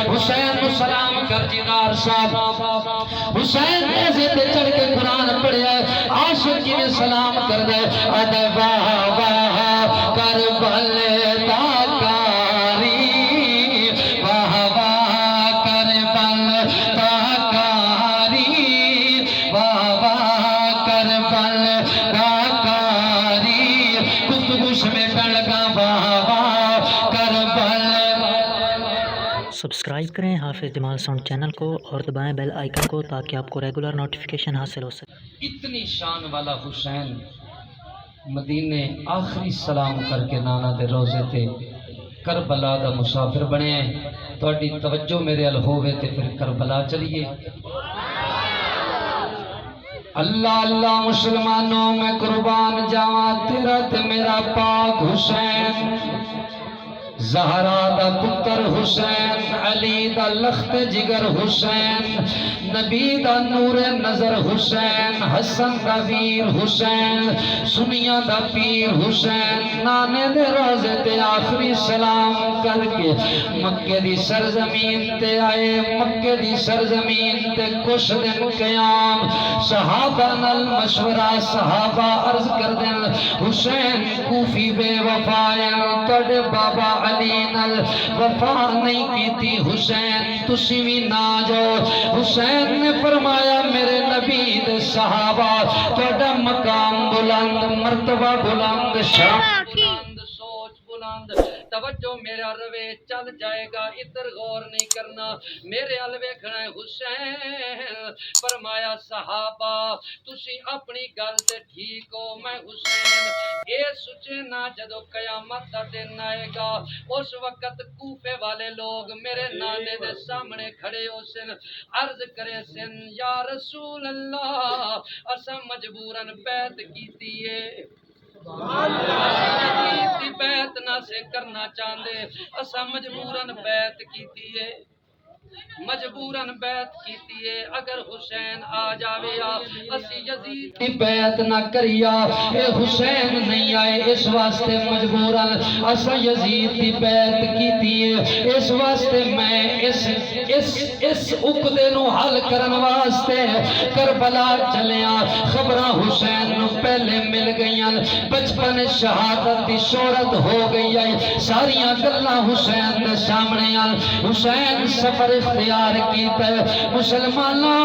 حسین کو سلام کر جنار صاحب حسین ایسے تے چڑھ کے قرآن پڑھیا عاشق کی میں سلام کر دے ادے واہ واہ کربل تاکاری واہ واہ کربل تاکاری واہ واہ کربل تاکاری گفتگو سمیٹن لگا واہ واہ کربل. سبسکرائب کریں حافظ جمال ساؤنڈ چینل کو اور دبائیں بیل آئیکن کو تاکہ آپ کو ریگولر نوٹیفیکیشن حاصل ہو سکے. اتنی شان والا حسین مدینے آخری سلام کر کے نانا دے روزے تے کربلا دا مسافر بنے ہیں. تہاڈی توجہ میرے ال ہووے تے پھر کربلا چلیے. اللہ اللہ مسلمانوں میں قربان جاواں تیرا تے میرا پاک حسین زہرا دا پتر حسین علی دا لخت جگر حسین نبی دا نور نظر حسین حسن دا ویر حسین سنیا دا پیر حسین نانے دے روزے تے آخری سلام کر کے مکے دی سرزمین تے آئے. مکے دی سرزمین تے کچھ دن قیام صحابہ نال مشورہ صحابہ عرض کر دن حسین کوفی بے وفائیں تڑے بابا علی نال وفا نہیں کیتی حسین تسی بھی نہ جاؤ. حسین نے فرمایا میرے نبی دے صحابہ تہاڈا مقام بلند مرتبہ بلند شان بلند سوچ بلند توجہ میرا روے چل جائے گا ادھر غور نہیں کرنا میرے ال ویکھنا ہے. حسین فرمایا صحابہ تسی اپنی گل تے ٹھیک ہو میں حسین اے سوچے نہ جدو قیامت دا دن آئے گا اس وقت کوفے والے لوگ میرے نانے دے سامنے کھڑے ہو سن عرض کرے سن یا رسول اللہ اسا مجبوراً بیعت کیتی ہے کی بیعت نہ سے کرنا چاہندے اسا مجبوراً بیعت کیتی ہے مجبوراً بیعت کیتی ہے. اگر حسین آ جاوے اسی یزید کی بیعت نہ کریا اے حسین نہیں آئے اس واسطے مجبوراً اسا یزید کی بیعت کیتی ہے. اس واسطے میں اس عقدے نو حل کرن واسطے کربلا چلیا. خبراں حسین نو پہلے مل گئیاں بچپن شہادت دی شہرت ہو گئی ہے ساریاں گلاں حسین دے سامنے آن. حسین سفر اختیار کیتا ہے مسلمانوں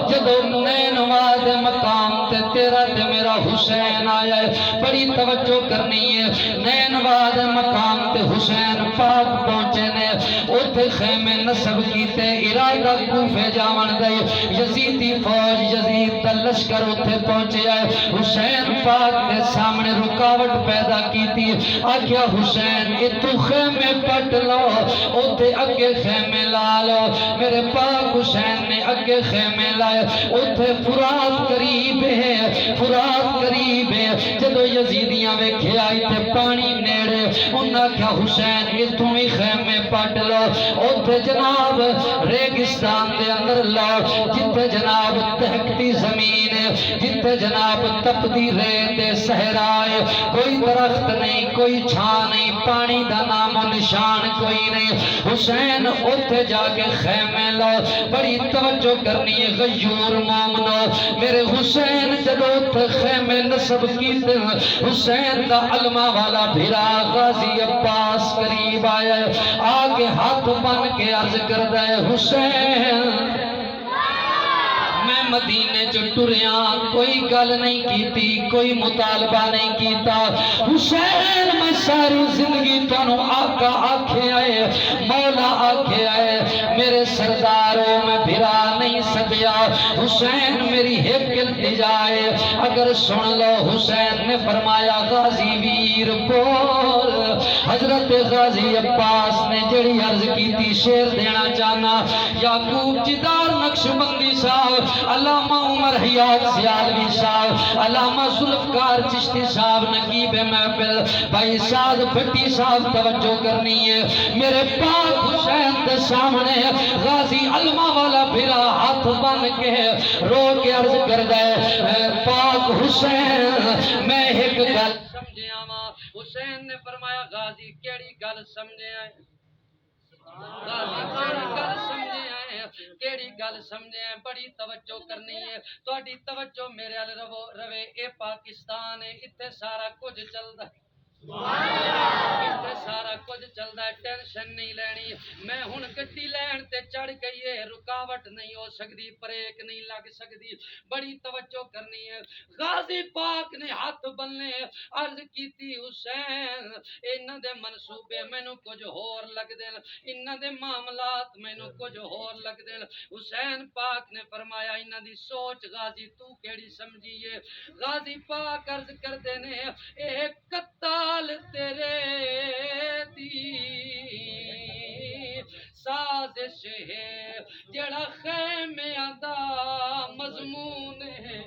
جدو نینوا دے مقام تے تیرا تے میرا حسین آیا ہے بڑی توجہ کرنی ہے. نینوا دے مقام تے حسین پاک پہنچے نے اوتھے خیمے نصب کیتے ارادہ کوفے جاون دے یزیدی فوج یزید دا لشکر اوتھے پہنچے آئے. حسین پاک دے سامنے رکاوٹ پیدا کیتی آکھیا حسین اتو خیمے پٹ لو اوتھے اگے خیمے لا لو. میرے پاک حسین نے اگے خیمے لائے اوتھے فرات قریب ہے فرات قریب ہے. جدو یزیدیاں ویکھے آئی تے پانی نیڑے انہاں کیا حسین اتوں ہی خیمے پٹ لو اوتھے جناب ریگستان دے اندر لاؤ جتے جناب تہکتی زمین ہے جتے جناب تپتی ریت صحرائے کوئی درخت نہیں کوئی چھاں نہیں پانی دا نام و نشان کوئی نہیں. حسین اوتھے جا کے خیمے لو بڑی توجہ کرنی ہے غیور مومنو میرے حسین جدو اوتھے خیمے نصب کیتے حسین دا علمہ والا بھرا غازی عباس قریب آیا آگے ہاتھ بن کے عرض کردہ ہے حسین میں مدینے جو ٹریاں کوئی گل نہیں کیتی کوئی مطالبہ نہیں کیتا. حسین میں ساری زندگی تانوں آقا آکھے آئے مولا آکھے آئے میرے سرداروں میں بھرا نہیں سدیا. حسین میری ایک التجا ہے اگر سن لو. حسین نے فرمایا غازی ویر بول. حضرت غازی عباس نے جڑی عرض کیتی شیر دینا چاہنا. یعقوب جدار نقشبندی صاحب علامہ عمر حیات سیالوی صاحب علامہ ذوالفقار چشتی صاحب نقیب محفل بھائی سعد بھٹی صاحب توجہ کرنی ہے. میرے پاک حسین دے سامنے غازی علمہ والا بھرا ہاتھ بن کے رو کے عرض کر دے پاک حسین میں ایک گل سمجھے آواں. حسین نے فرمایا غازی کیڑی گل سمجھے آئے گل سمجھیں بڑی توجہ کرنی ہے تہاڈی توجہ میرے ال روے اے پاکستان ہے اتنے سارا کچھ چلدا ہے اتنے سارا کچھ چلدا ہے ٹینشن نہیں لینی میں ہن گڈی لین تے چڑھ گئی ہے رکاوٹ نہیں ہو سکتی بریک نہیں لگ سکتی بڑی توجہ کرنی ہے غازی پاک نے ہاتھ بننے عرض کیتی حسین انہاں دے منصوبے مینوں کچھ ہور لگدے انہاں دے معاملات مینوں کچھ ہور لگدے حسین پاک نے فرمایا انہاں دی سوچ غازی تو کیڑی سمجھی ہے غازی پاک عرض کردے نے اے قطال تیرے دی سازش ہے جڑا خیمیاں دا مضمون ہے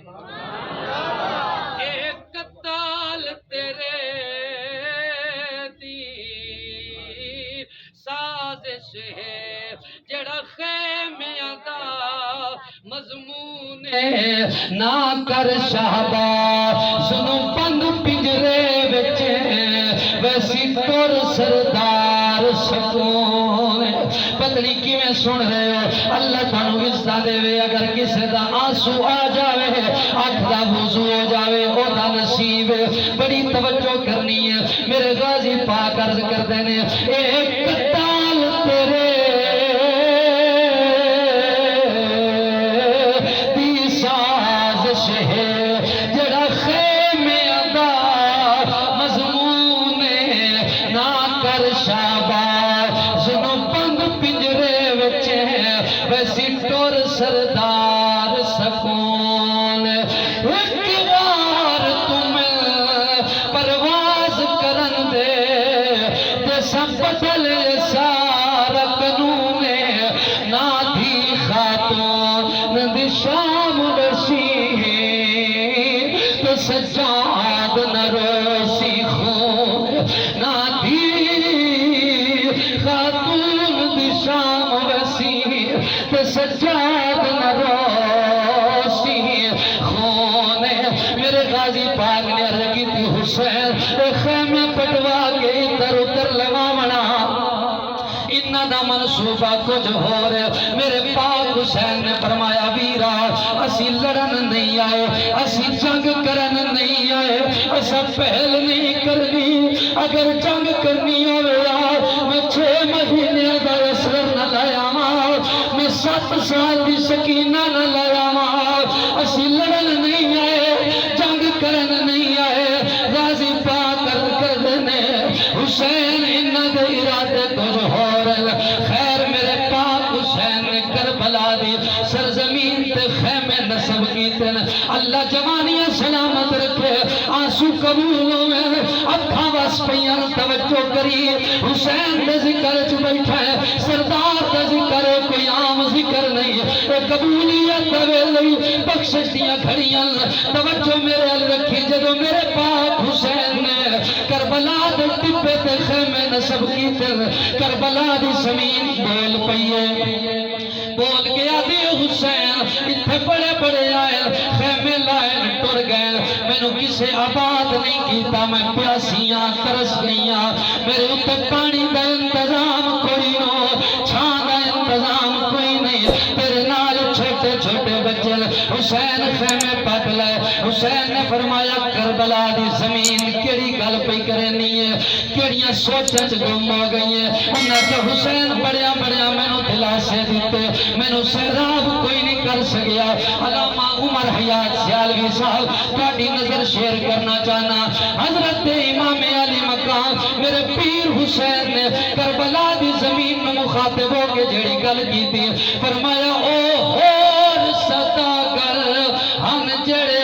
اے قتال تیرے دی سازش ہے جڑا خیمیاں دا مضمون ہے نہ کر شہباز نو بند پنجرے وچ ویسی تر سردار سکون پتلی کی میں سن رہے ہو اللہ تانوں عزت دے اگر کسی دا آنسو آ جاوے اکھ دا وضو ہو جاوے او دا نصیب بڑی توجہ کرنی ہے میرے غازی پاک عرض کردے نے اے قتال تیرے دی سازش ہے جڑا خیمیاں دا مضمون نہ کر شاباز نو بند پنجرے وچ ویسی ٹور سردار سکون ایک بار تمہیں پرواز کرن دے تے سب بدل سارا قانون نہ تھی خاتون دی شام رسی تے سجاد نہ روسی خون نہ تھی خاتون دی شام رسی تے سجاد نہ روسی خون میرے غازی پاک نے عرض کی تھی حسین اے خیمے پٹوا کے ادھر ادھر لگاونا انہاں دا منصوبہ کچھ ہو رہے میرے پاک حسین نے فرمایا ویرا اسی لڑن نہیں آئے اسی جنگ کرن نہیں آئے اسا پہل نہیں کرنی اگر جنگ کرنی ہویا میں 6 مہینے دا اسر نہ لایا میں 7 سال دی سکینہ نہ لایا اسی لڑن نہیں آئے جنگ کرن نہیں آئے غازی پاک کر دینے حسین انہاں دے ارادے کچھ ہو رہے خیر میرے پاک حسین نے کربلا دی سرزمین تے خیمے نصب کیتے اللہ جوانیاں سلامت رکھے آنسو قبول ہوئے اکھاں وس پیاں توجہ کری حسین دے ذکر چ بیٹھا ہے سردار دا ذکر کوئی عام ذکر نہیں اے قبولیت دا ویلے بخشش دیاں گھڑیاں توجہ میرے ال رکھی جدوں میرے پاک حسین نے کربلا دے ٹپے تے خیمے نصب کیتے کربلا دی زمین بول پئیے بول کے آدھی حسین اتھے بڑے بڑے آئے خیمے لائے ٹر گئے مینوں کسے آباد نہیں کیتا میں پیاسیاں ترس گئیاں میرے اوپر پانی دا انتظام کوئی نو چھان دا انتظام کوئی نہیں تیرے نال چھوٹے چھوٹے بچے حسین خیمے پٹ لائے حسین نے فرمایا کربلا دی زمین کیڑی گل پئی کرنی ہے کیڑیاں سوچاں چ گم ہو گئی ہیں انہاں کہ حسین بڑیا بڑیا مینوں دلاسے دتے مینوں سیراب کوئی نہیں کر سکیا علامہ عمر حیات سیالوی صاحب تہاڈی نظر شیئر کرنا چاہنا حضرت امام علی مقام میرے پیر حسین نے کربلا دی زمین میں مخاطب ہو کے جڑی گل کی تھی فرمایا او ہور سداگر ہن جڑے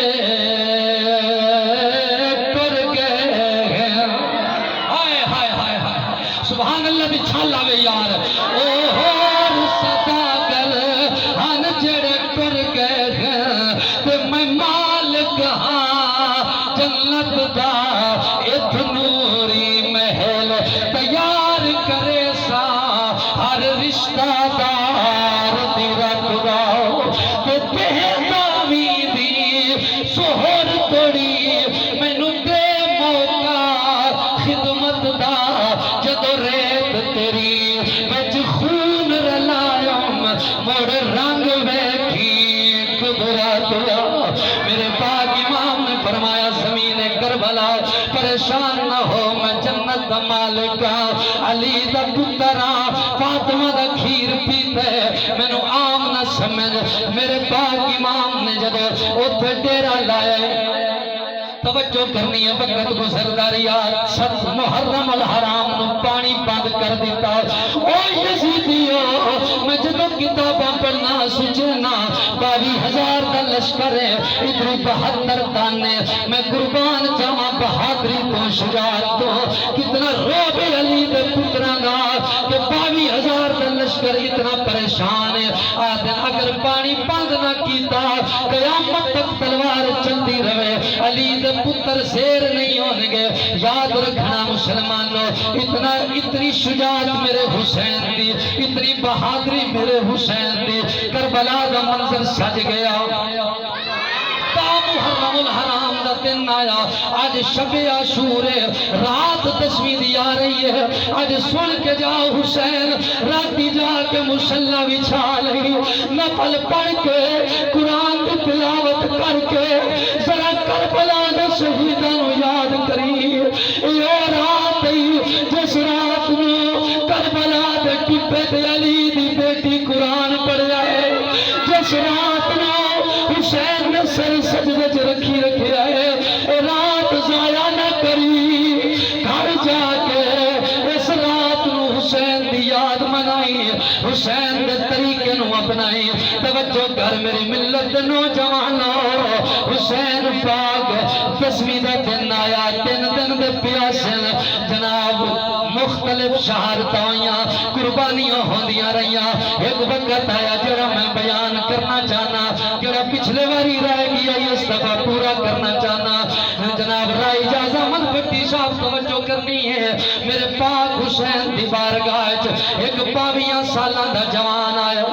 سبحان اللہ بھی چھال آوے یار او ہور صداقل ہن جڑے کر گئے ہیں تے میں مالک ہاں جنت دا ات نوری محل تیار کرے سا ہر رشتہ دار دی رکھدا تے بہتا دی سہر توڑی مینوں دے موقع خدمت دا جدو ریت تیری بچ خون رلایا مڑ رنگ مالکا علی دا پترا فاطمہ دا کھیر پیتا ہے مینو عام نہ سمجھ میرے پاک امام نے جب اتھے ڈیرا لائے توجہ کرنی ہے وقت گزردار یار ست محرم الحرام نو پانی بند کر دیتا او یزیدیو میں جدو کتاباں پڑھنا سچنا 22,000 کا لشکر ہے ادھر 72 تانے میں قربان جاواں بہادری تو شجاعت تو کتنا روب علی دے پتراں دا کہ 22,000 کا لشکر اتنا پریشان ہے آدھے اگر پانی بند نہ کیتا قیامت تک تلوار چلتی رہے علی دے پتر زیر نہیں ہونے گے یاد رکھنا مسلمانوں اتنی شجاعت میرے حسین دی اتنی بہادری میرے حسین دی کربلا دا منظر سج گیا محرم الحرام دا دن آیا آج شب عاشور رات 10ویں دی آ رہی ہے آج سن کے جاؤ حسین راتی جا کے مصلی بچھا لئی نفل پڑھ کے قرآن کی تلاوت کر کے ذرا کربلا دے شہیداں یاد کری یہ رات جس رات نو کربلا دے ٹپے تے علی دی بیٹی قرآن پڑھیا ہے جس رات نو حسین نے سر سجدے چ رکھی رکھیا ہے رات ضائع نہ کری گھر جا کے اس رات نو حسین دی یاد منائی حسین دے طریقے نو اپنائی توجہ کر میری ملت نوجوانو حسین پاک 10ویں دا دن آیا 3 دن دے پیاسن جناب مختلف شہادتاں ہوئیاں قربانیاں ہوندیاں رہیاں ایک وقت آیا جڑا میں بیان کرنا چاہنا جڑا پچھلے واری رہ گیا اس دفعہ پورا کرنا چاہنا جناب رائی اجازہ من بٹی صاحب توجہ کرنی ہے میرے پاک حسین دی بارگاہ ایک 22 سالاں دا جوان آیا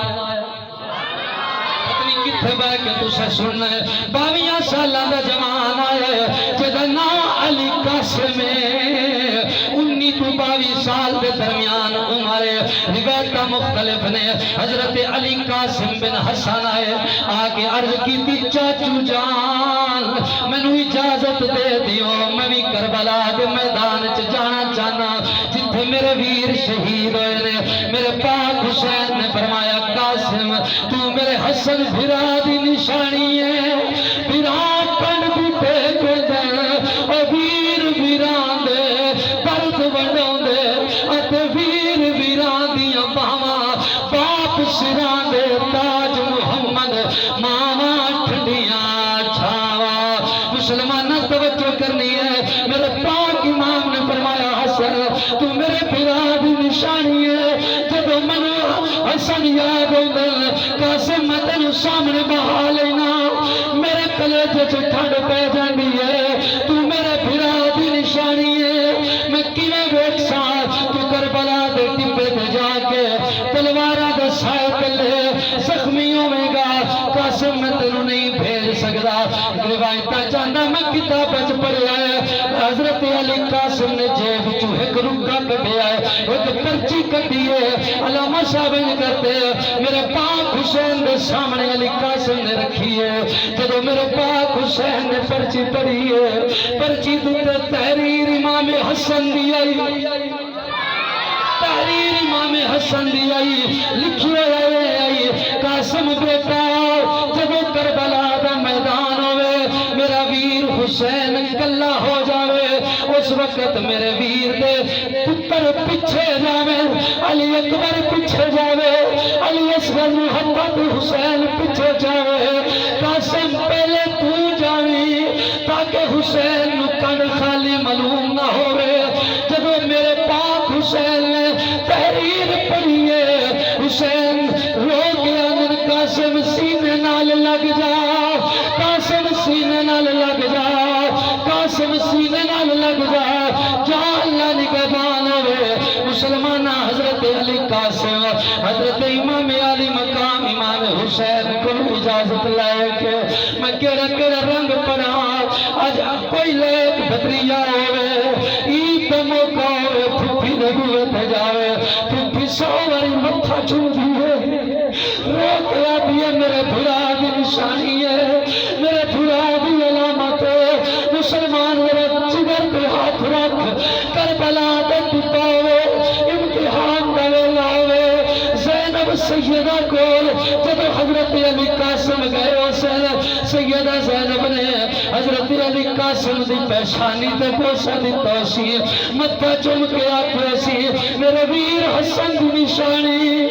کتھے بہ کے تسے سننا ہے 22 سالاں دا جوان آیا جدا نام علی قاسم 19 تو 22 سال دے درمیان عمر روایت مختلف نے حضرت علی قاسم بن حسن آئے آگے عرض کی تھی چاچو جان میں نو اجازت دے دیو میں بھی کربلا دے میدان چ جانا چاہنا جتھے میرے ویر شہید ہوئے نے میرے پاک حسین نے فرمایا قاسم تو میرے حسن بھرا دی نشانی ہے بھرا کن بھی ٹیک دے او ویر ویران دے درد وڈوں دے اتے ویر ویران دیاں باواں باپ سران دے تاج محمد ماما ٹھنڈیاں چھاواں مسلمان توجہ کرنی ہے میرے پاک امام نے فرمایا حسن تو میرے بھرا دی نشانی ہے جدو منو حسن یاد ہوندل قاسم میں تینو سامنے بہا لینا میرے کلیجے چ ٹھنڈ پہ جاندی ہے تو میرے بھرا دی نشانی ہے میں کیویں ویکھساں تو کربلا دے ٹپے تے جا کے تلواراں دے سائے تلے زخمی ہوے گا قاسم میں تینو نہیں بھیج سکدا روایتاں چاہندا میں کتاب وچ پڑھیا ہے حضرت علی قاسم نے جیب وچوں ایک رکا کڈیا ہے ایک پرچی کڈی ہے علامہ صاحب کہتے ہیں میرے پاک حسین دے سامنے علی قاسم نے رکھی ہے جدو میرے پاک حسین نے پرچی پڑھی ہے پرچی تے تحریر امام حسن دی آئی تحریر امام حسن دی آئی لکھی آئی قاسم بیٹا جدو کربلا دا میدان ہوئے میرا ویر حسین کلا ہو جاوے اس وقت میرے ویر دے پتر پچھے جاوے علی اکبر پچھے جاوے علی اصغر محمد حسین پچھے جاوے قاسم پہلے تو جاوی تاکہ حسین کن خالی معلوم نہ ہوئے جب میرے پاک حسین نے تحریر پڑھی ہے حسین رو گیا من قاسم سینے نال لگ جا قاسم سینے نال لگ جا قاسم سینے نال لگ جا جا اللہ نگہبان ہوئے مسلمان حضرت علی قاسم حضرت امام علی مقام امام حسین کو اجازت لائے کہ میں کیڑا کیڑا رنگ پڑا آج کوئی لیک بدریہ ہوئے عید موقع ہوئے پھپی نبوت جاوے پھپی سواری متھا چھو دیئے روک یا دیئے میرے بھرا دی نشانی ہے میرے بھرا دی علامت ہے مسلمان میرے جگر پہ ہاتھ رکھ کربلا دے سیدہ کول جب حضرت علی قاسم گئے اسے سیدہ زینب نے حضرت علی قاسم دی پیشانی تے بوسہ دیتا سی متھا چوم کے آکھیا سی میرے ویر حسن دی نشانی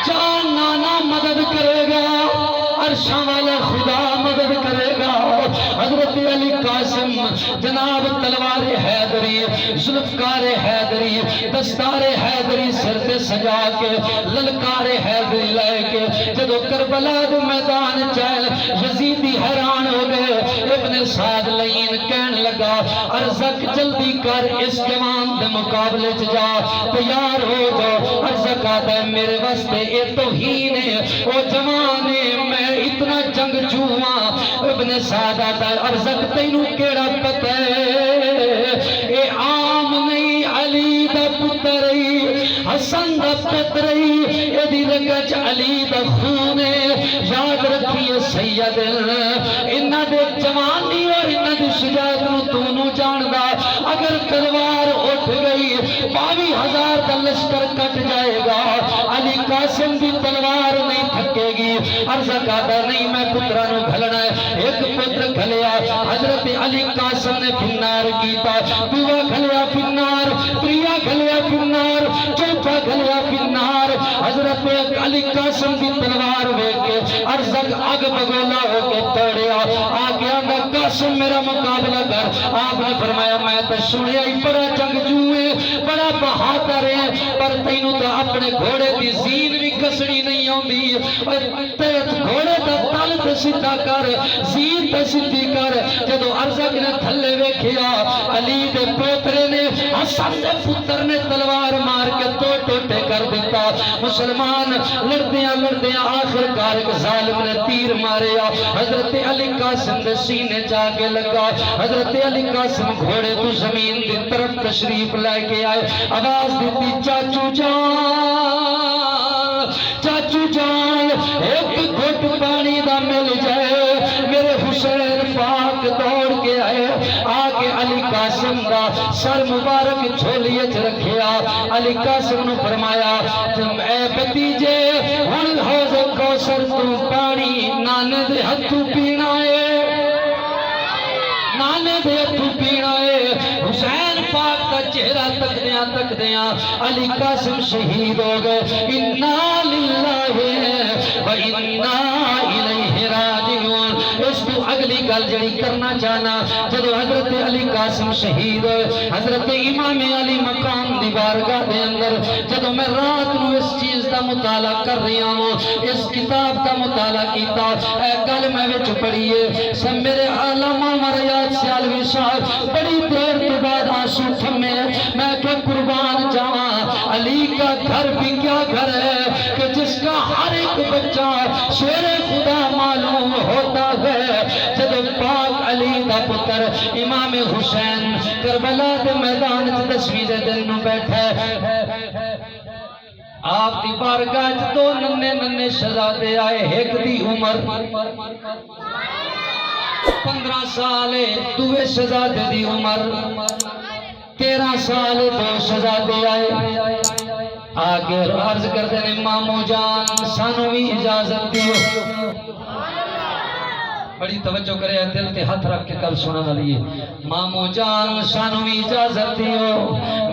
جان نانا مدد کرے گا عرشاں والا خدا مدد کرے گا حضرت علی قاسم جناب تلوار حیدری ذوالفقار حیدری دستار حیدری سر تے سجا کے للکار حیدری لے کے جدو کربلا دے میدان چل یزیدی حیران ہو گئے ابن سعد لین کہن لگا ارزق جلدی کر اس جوان دے مقابلے چ جا تیار ہو جاؤ ارزق آتا ہے میرے واسطے اے توہین ہے او جوان ہے میں اتنا جنگ جوہاں ابن سعد آتا ہے ارزق تینوں کیڑا پتہ ہے اے عام نہیں علی دا پتر حسن دا پتر اے دی رگج علی دا خون یاد رکھیے سید انہاں دے جوانی اور انہاں دی شجاعت نو تو نو جاندا اگر تلوار اٹھ گئی 22,000 دا لشکر کٹ جائے گا علی قاسم دی تلوار نہیں تھکے گی عرضہ کہتا نہیں میں پترہ نو گھلنا ہے ایک پتر گھلیا حضرت علی قاسم نے پھنار کیتا دوہ گھلیا پھنار تریہ گھلیا پھنار چوتھا گھلیا پھنار حضرت علی قاسم دی تلوار وے کے عرضہ آگ بگولا ہو کے توڑیا آگیا نا قاسم میرا مقابلہ کر آپ نے فرمایا میں تو سنیا ہی بڑا جنگ جوئے بڑا بہادر ہے پر تینوں تو اپنے گھوڑے دی زین بھی کسڑی نہیں ہوندی تیت گھوڑے دا تل تے سیدھا کر زین تے سیدھی کر جدو ارزق نے تھلے ویکھیا علی دے پوترے نے حسن دے پتر نے تلوار مار کے دو ٹوٹے کر دیتا مسلمان لڑدیاں آخر کار ایک ظالم نے تیر ماریا حضرت علی قاسم دے سینے جا کے لگا حضرت علی قاسم گھوڑے تو زمین دی طرف تشریف لے کے آئے آواز دیتی چاچو جان ایک گھٹ پانی دا مل جائے میرے حسین پاک دوڑ کے آئے آگے علی قاسم دا سر مبارک جھولیے چ رکھیا علی قاسم نے فرمایا اے بتیجے ہن حوض کوثر تو پانی نانے دے ہتھوں پینا ہے نانے دے ہتھوں پینا ہے حسین پاک کا چہرہ تک دیاں علی قاسم شہید ہو گئے انا للہ و انا الیہ راجعون اس تو اگلی گل جڑی کرنا چاہنا جدو حضرت علی قاسم شہید ہوئے حضرت امام علی مقام دی بارگاہ دے اندر جدو میں رات نو اس چیز دا مطالعہ کر رہی ہوں اس کتاب دا مطالعہ کیتا اے گل میں وچ پڑھیے سب میرے علامہ مریاد سیالوی صاحب بڑی دیر تو بعد آنسو تھمے میں کہ قربان جاواں علی کا گھر بھی کیا گھر ہے کہ جس کا ہر ایک بچہ شیر خدا معلوم ہوتا ہے جب پاک علی دا پتر امام حسین کربلا دے میدان چ 10ویں دے دن نو بیٹھے آپ دی بارگاہ چ دو ننے شہزادے آئے ایک دی عمر 15 سال دوے شہزادے دی عمر 13 سال دو شہزادے آئے آگے عرض کرتے نے مامو جان سانو بھی اجازت دیو بڑی توجہ کرے دل تے ہاتھ رکھ کے کل سنا والی ہے مامو جان سانو بھی اجازت دیو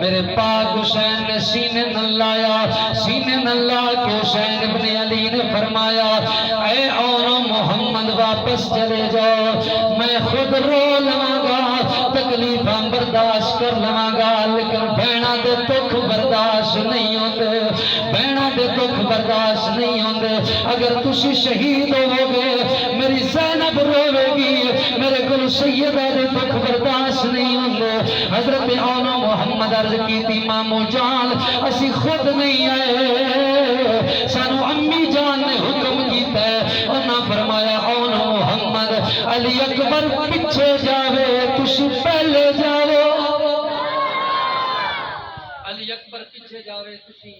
میرے پاک حسین نے سینے نہ لایا سینے نہ لا کے حسین ابن علی نے فرمایا اے اونو محمد واپس چلے جاؤ میں خود رو لواں گا تکلیفاں برداشت کر لواں گا لیکن بہنا دے دکھ برداشت نہیں ہوندے بہنا دے دکھ برداشت نہیں ہوندے اگر تسی شہید ہو گے میری زینب روے گی میرے گل سیدہ دے دکھ برداشت نہیں ہوندے حضرت اونو محمد عرض کی تھی مامو جان اسی خود نہیں آئے سانو امی جان نے حکم کیتا ہے اور نہ فرمایا اونو محمد علی اکبر پیچھے جاوے تسی پہلے جاؤ علی اکبر پیچھے جاوے تسی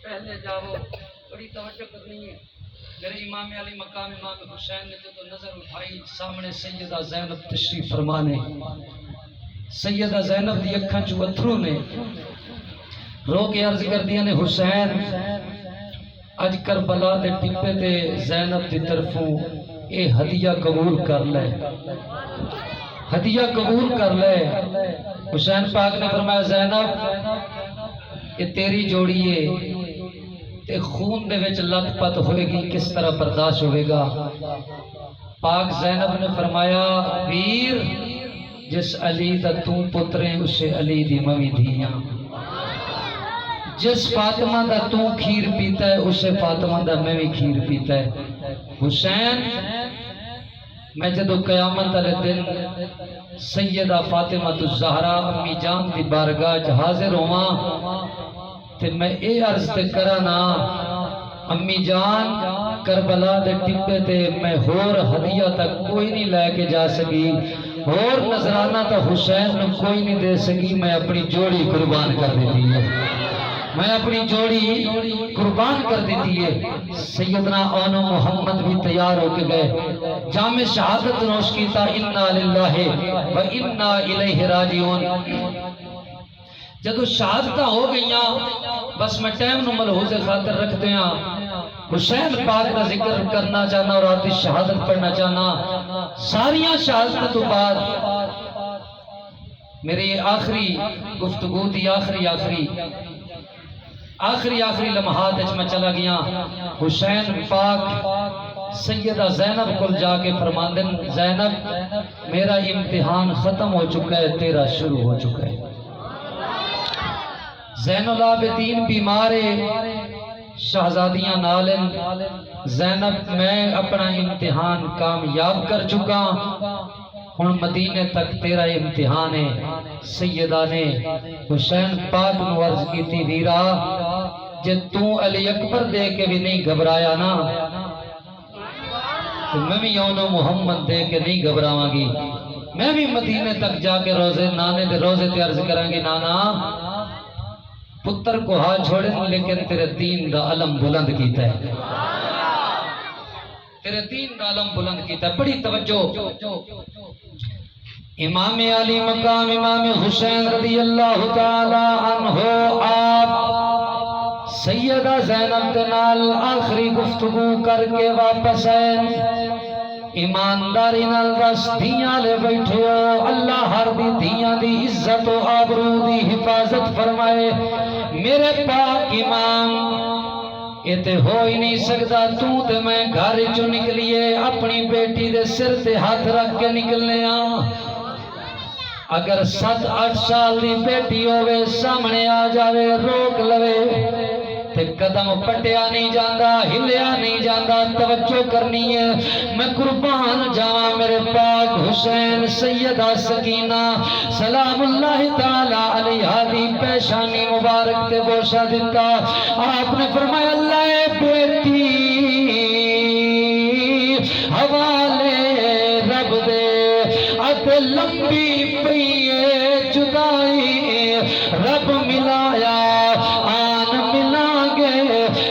پہلے جاؤ بڑی توجہ کرنی ہے میرے امام علی مقام امام حسین نے تو نظر اٹھائی سامنے سیدہ زینب تشریف فرمانے سیدہ زینب دی اکھاں چو اتھرو نے رو کے عرض کر دیا نے حسین اج کربلا دے ٹپے تے زینب دی طرفوں اے ہدیہ قبول کر لے، ہدیہ قبول کر لے۔ حسین پاک نے فرمایا زینب یہ تیری جوڑی ہے تے خون دے وچ لت پت ہوئے گی، کس طرح برداشت ہوئے گا؟ پاک زینب نے فرمایا ویر جس علی دا تو پترے اسے علی دی موی دھیاں، جس فاطمہ دا تو کھیر پیتا ہے اسے فاطمہ دا میں بھی کھیر پیتا ہے۔ حسین میں جدو قیامت والے دن سیدہ فاطمہ الزہرا امی جان دی بارگاہ حاضر ہواں تے میں اے عرض تے کرانا امی جان کربلا دے ٹپے تے میں ہور ہدیہ تک کوئی نہیں لے کے جا سکی، اور نذرانہ تا حسین نے کوئی نہیں دے سکی، میں اپنی جوڑی قربان کر دیتی ہے، میں اپنی جوڑی قربان کر دیتی ہے۔ سیدنا اون محمد بھی تیار ہو کے گئے، جامع شہادت نوش کیتا انا للہ و انا الیہ راجعون۔ جدو شہادتہ ہو گئیاں بس میں ٹائم نو ملحوظ خاطر رکھتے ہیں، حسین پاک کا ذکر کرنا چاہنا اور آتی شہادت پڑھنا چاہنا۔ ساریاں شہادت تو بعد میری آخری گفتگو تھی، آخری لمحات میں چلا گیا۔ حسین پاک سیدہ زینب کو جا کے فرماندن زینب میرا امتحان ختم ہو چکا ہے، تیرا شروع ہو چکا ہے۔ زین العابدین بیمارے شہزادیاں نالن زینب میں اپنا امتحان کامیاب کر چکا، ہن مدینے تک تیرا امتحان ہے۔ سیدہ نے حسین پاک نو عرض کی تھی ویرا جے تو علی اکبر دے کے بھی نہیں گھبرایا نا تو میں بھی یون محمد دے کے نہیں گھبراواں گی، میں بھی مدینے تک جا کے روزے نانے دے روزے تے عرض کریں گی نانا پتر کو ہاتھ چھوڑے لیکن تیرے دین دا علم بلند کیتا ہے، تیرے دین دا علم بلند کیتا ہے۔ بڑی توجہ، امام علی مقام امام حسین رضی اللہ تعالی عنہ آپ سیدہ زینب دے نال آخری گفتگو کر کے واپس آئے، ایمانداری نال دس دھیاں لے بیٹھے ہو، اللہ ہر دی دھیاں دی عزت و آبرو دی حفاظت فرمائے۔ میرے پاک امام یہ تے ہو ہی نہیں سکتا، تو تے میں گھر چو نکلیے اپنی بیٹی دے سر تے ہاتھ رکھ کے نکلنے ہاں، اگر 7-8 سال دی بیٹی ہوئے سامنے آ جاوے روک لوے تے قدم پٹیا نہیں جاندہ ہلیا نہیں جاندہ، توجہ کرنی ہے۔ میں قربان جاواں میرے پاک حسین سیدہ سکینہ سلام اللہ تعالی علیہ دی پیشانی مبارک تے بوسہ دیتا، آپ نے فرمایا اللہ بیٹی حوالے رب دے ات لمبی پئیے جدائی رب ملایا آن ملا گے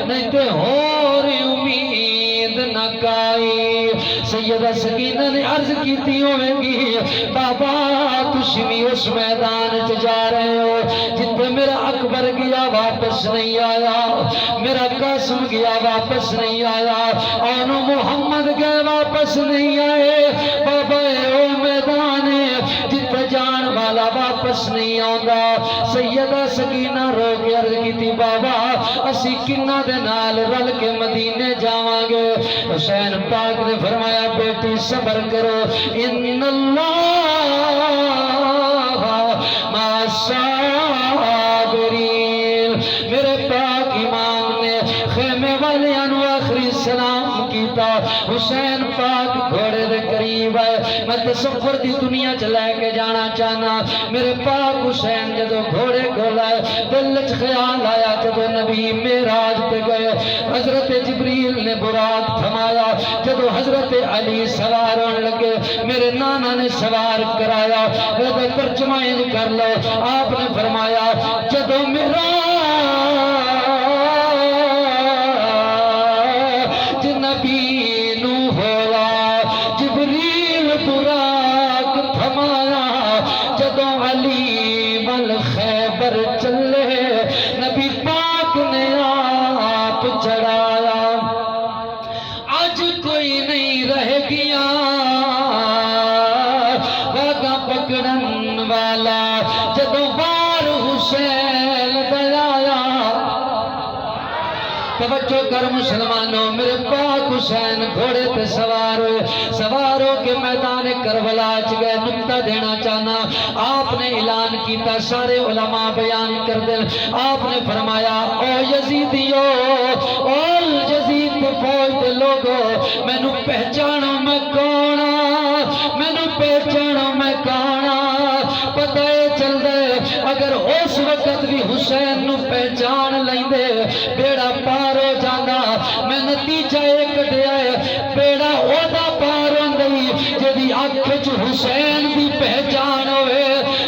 نہیں تے ہور امید نہ کائی۔ سیدہ سکینہ نے عرض کیتی ہوئے گی بابا تسی بھی اس میدان چ جا رہے ہو جتنے میرا اکبر گیا واپس نہیں آیا، میرا قاسم گیا واپس نہیں آیا، اون محمد گئے واپس نہیں آئے، بابا او میدان جتنے جان والا واپس نہیں آندا۔ سیدہ سکینہ رو کے عرض کیتی بابا اسی کنہ دے نال رل کے مدینے جاواں گے۔ حسین پاک نے فرمایا بیٹی صبر کرو، ان اللہ مع الصابرین۔ میرے پاک امام نے خیمے والے انو آخری سلام کیتا، حسین پاک گھوڑے دے قریب ہے، میں تصور دی دنیا چلے کے جانا چاہنا۔ میرے پاک حسین جدو گھوڑے کھولا ہے دل چ خیال آیا جدو نبی معراج پہ گئے حضرت جبریل نے براق تھمایا، جدو حضرت علی سوار ہونے لگے میرے نانا نے سوار کرایا، جدو ترجمہ کر لو آپ نے فرمایا جدو میرا نبی نو ہوا جبریل براق تھمایا، جدو علی مل خیبر چلے توجہ کر مسلمانوں، میرے پاک حسین گھوڑے پہ سوار ہو کے میدان کربلا چ گئے۔ نقطہ دینا چاہنا، آپ نے اعلان کیتا، سارے علماء بیان کر دیں، آپ نے فرمایا او یزیدیو، او یزید دے فوج دے لوگو، مینوں پہچانو میں کون ہاں، مینوں پہچانو میں کون ہاں۔ پتہ اے چل دے اگر اس وقت بھی حسین نو پہچان لیندے بیڑا پار ہو جانا۔ میں نتیجہ ایک کڈیا ہے، بیڑا اودا پار ہوندی جدی اکھ وچ حسین دی پہچان ہوئے،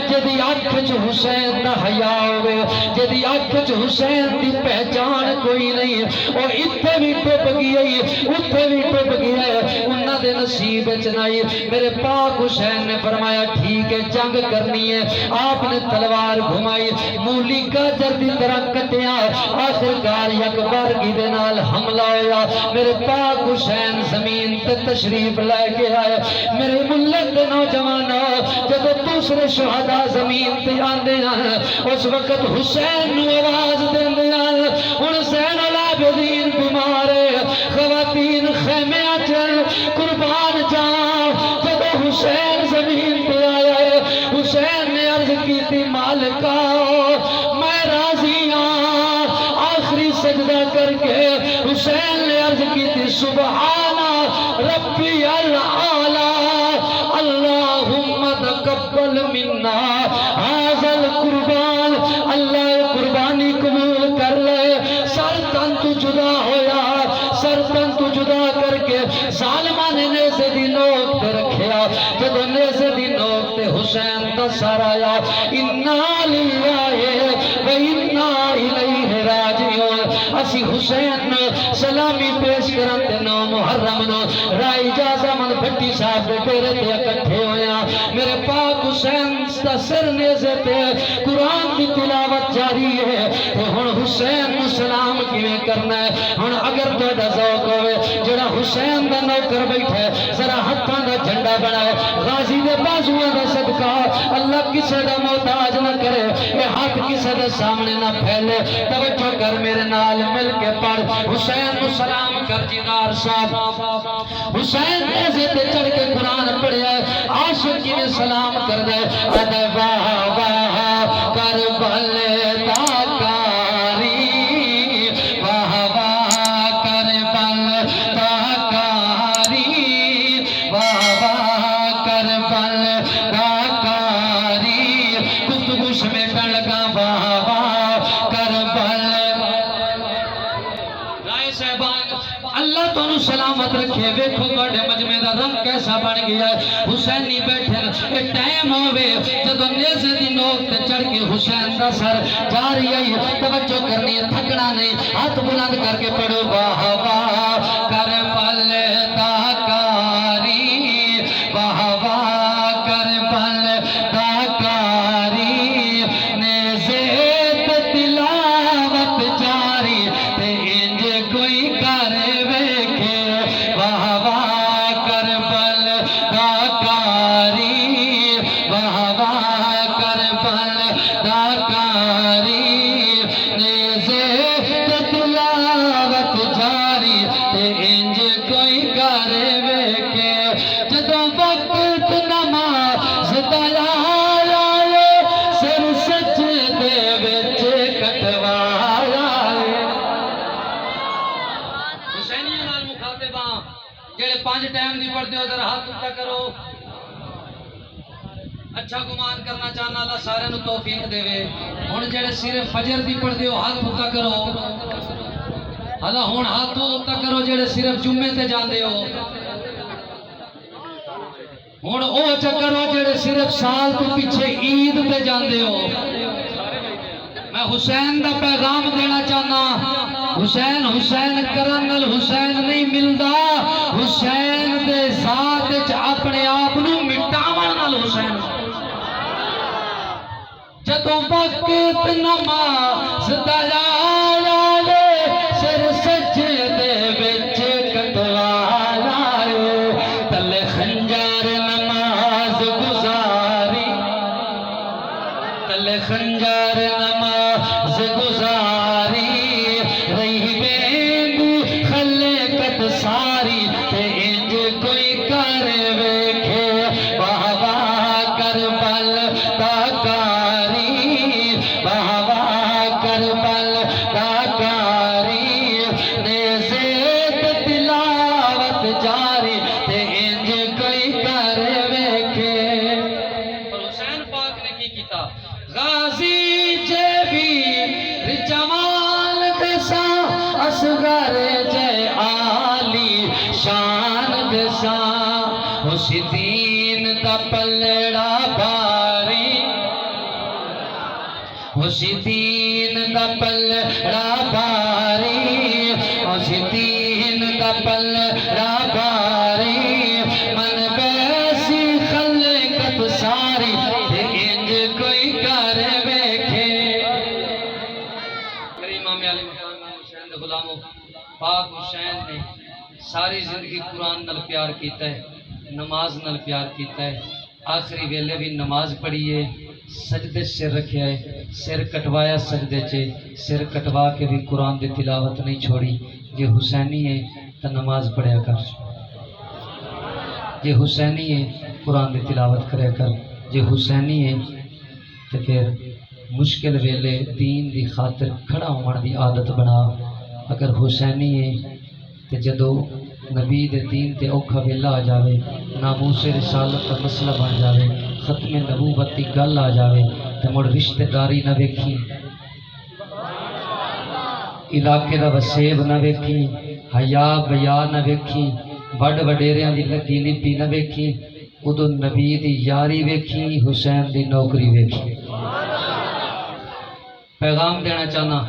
جدی اکھ وچ حسین دا حیا ہوئے، جدی اکھ وچ حسین دی پہچان کوئی نہیں، او اتھے بھی ڈب گئی، اتھے بھی ڈب گیا، انہاں دے نصیب وچ نہیں۔ میرے پاک حسین نے فرمایا ٹھیک ہے جنگ کرنی ہے۔ آپ نے تلوار گھمائی، مولی گاجر دی طرح کٹیا، آخرکار یک بارگی دے نال حملہ ہویا۔ میرے پاک حسین زمین تے تشریف لے کے آئے۔ میرے ملت دے نوجوانوں، جب دوسرے شہداء زمین تے آندے ہیں، اس وقت حسین نو آواز دیندے ہیں، حسین العابدین بیمار ہے، خواتین خیمے چل قربان جاؤ۔ جب حسین زمین پہ آیا ہے، حسین نے عرض کی تھی مالکا میں راضی ہوں۔ آخری سجدہ کر کے حسین نے عرض کی تھی سبحان ربی العالی اللہم تقبل منا ھذا القربان۔ اللہ قربانی قبول کر لے۔ سر تن تو جدا ہویا، سر تن تو جدا کر کے ظالمہ نے نیزے دی نوک تے رکھیا۔ جب نیزے دی نوک تے حسین دا سر آیا، انا للہ و انا الیہ راجعون۔ اسی حسین سلامی پیش کرن تے 9 محرم نو رائی جازہ من بھٹی صاحب دے ڈیرے تے اکٹھے ہویا۔ میرے پاک حسین دا سر نیزے تے قرآن دی تلاوت جاری ہے۔ تے ہن حسین نو سلام کیویں کرنا ہے؟ ہن اگر تہاڈا ذوق ہوئے جڑا حسین دا نوکر بیٹھا ہے، ذرا ہتھاں دا جھنڈا بنائے، غازی دے بازوؤں دا صدقہ اللہ کسے دا محتاج نہ کرے، اے ہاتھ کسے دے سامنے نہ پھیلے۔ توجہ کر میرے نال مل کے پڑھ، حسین نو سلام کر جنار صاحب۔ حسین نیزے تے چڑھ کے قرآن پڑھیا ہے، عاشق کی سلام کر دے، اے واہ واہ کربل تاکاری، واہ واہ کربل تاکاری، واہ واہ کربل تاکاری، گفتگو سمیٹن لگا واہ واہ کربل۔ رائے صاحبان اللہ تو انہوں سلامت رکھے، ویکھو توڑے مجمع دا رنگ کیسا بن گیا ہے۔ حسینی بیٹھے اے ٹائم ہوئے جدو نیزے دی نوک تے چڑھ کے حسین دا سر جاری آئی۔ توجہ کرنی ہے، تھکنا نہیں، ہاتھ بلند کر کے پڑھو واہ واہ کربل تاکاری، واہ واہ کربل تاکاری، نیزے تے تلاوت جاری تے انج کوئی کر ویکھے، واہ واہ کربل تاکاری، واہ واہ کربل تاکاری، نیزے تے تلاوت جاری تے انج کوئی کر ویکھے۔ جدوں وقت نماز دا آیا، سر سجدے وچ کٹوایا۔ حسینیوں نال مخاطباں جڑے 5 ٹائم دی پڑھدے ہو ذرا ہاتھ اٹھا کرو۔ اچھا گمان کرنا چاہنا اللہ سارے نو توفیق دے وے۔ ہن جڑے صرف فجر دی پڑھدے ہو ہاتھ اٹھا کرو۔ ہلا ہن ہاتھ اٹھا کرو جڑے صرف جمعے تے جاندے ہو۔ ہن او چکر ہو جڑے صرف سال تو پیچھے عید تے جاندے ہو۔ میں حسین دا پیغام دینا چاہنا، حسین حسین کرن نال حسین نہیں ملدا، حسین دے ذات وچ اپنے آپ نو مٹاون نال حسین۔ جدوں وقت نماز دا آیا، سر سجدے وچ کٹوایا، تلے خنجر نماز گزاری، تلے خنجر نماز گزاری، رہی بے اصغر جے عالی شان دسا اس دین دا پلڑا باری اس دین دا پلڑا باری اس دین دا پلڑا باری من بیسی خلقت ساری تے انج کوئی کر ویکھے میرے امام علی مقام حسین دے غلاموں پاک حسین نے ساری زندگی قرآن نال پیار کیتا ہے نماز نال پیار کیتا ہے آخری ویلے بھی نماز پڑھی ہے سجدے سر رکھیا ہے سر کٹوایا سجدے چے سر کٹوا کے بھی قرآن دی تلاوت نہیں چھوڑی یہ حسینی ہے تو نماز پڑھیا کر یہ حسینی ہے قرآن دی تلاوت کریا کر یہ حسینی ہے تو پھر مشکل ویلے دین دی خاطر کھڑا ہون دی عادت بنا اگر حسینی ہے تو جدو نبی دے دین تے اوکھا ویلا آ جاوے ناموس رسالت کا مسئلہ بن جاوے ختم نبوت کی گل آ جاوے تو مڑ رشتہ داری نہ ویکھی علاقے دا وسیب نہ ویکھی حیا بیا نہ ویکھی وڈ وڈیریاں دی لگی لپی نہ ویکھی ادو نبی دی یاری ویکھی حسین دی نوکری ویکھی پیغام دینا چاہنا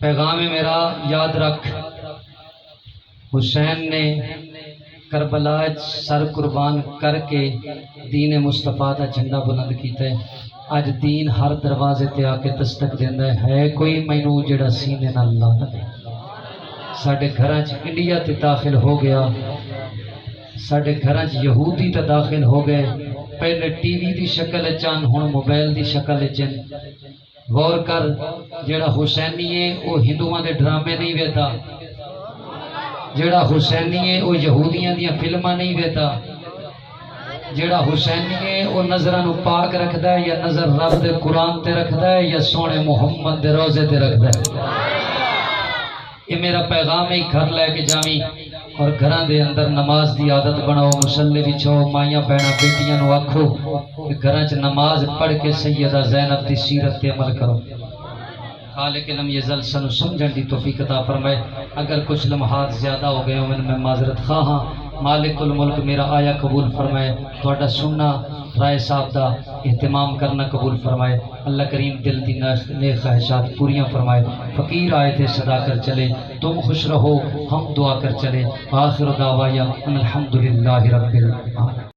پیغام میرا یاد رکھ حسین نے کربلا سر قربان کر کے دین مصطفیٰ دا جھنڈا بلند کیتا ہے اج دین ہر دروازے تے آ کے دستک دیندا ہے کوئی مینوں جڑا سینے نال لا دے ساڈے گھراں چ انڈیا تے داخل ہو گیا ساڈے گھراں چ یہودی تے داخل ہو گئے پہلے ٹی وی دی شکل چن ہن موبائل دی شکل چن غور کر جڑا حسینی ہے وہ ہندوؤں دے ڈرامے نہیں ویتا جڑا حسینی ہے وہ یہودیاں دیاں فلماں نہیں ویتا جڑا حسینی ہے وہ نظراں نو پاک رکھدا ہے یا نظر رب دے قرآن تے رکھدا ہے یا سونے محمد دے روزے تے رکھدا ہے یہ میرا پیغام ہے گھر لے کے جاویں اور گھراں دے اندر نماز دی عادت بناؤ مصلی وچھو مائیاں بہناں بیٹیاں نو آکھو کہ گھراں چ نماز پڑھ کے سیدہ زینب دی سیرت تے عمل کرو خالق لم یزل سنو سمجھن دی توفیق عطا فرمائے اگر کچھ لمحات زیادہ ہو گئے ہوں میں معذرت خواہ ہاں مالک الملک میرا آیا قبول فرمائے تھوڑا سننا رائے صاحب دا اہتمام کرنا قبول فرمائے اللہ کریم دل دی نیک خواہشات پوریاں فرمائے فقیر آئے تھے صدا کر چلے تم خوش رہو ہم دعا کر چلے آخر دعوایا ان الحمدللہ رب العالمین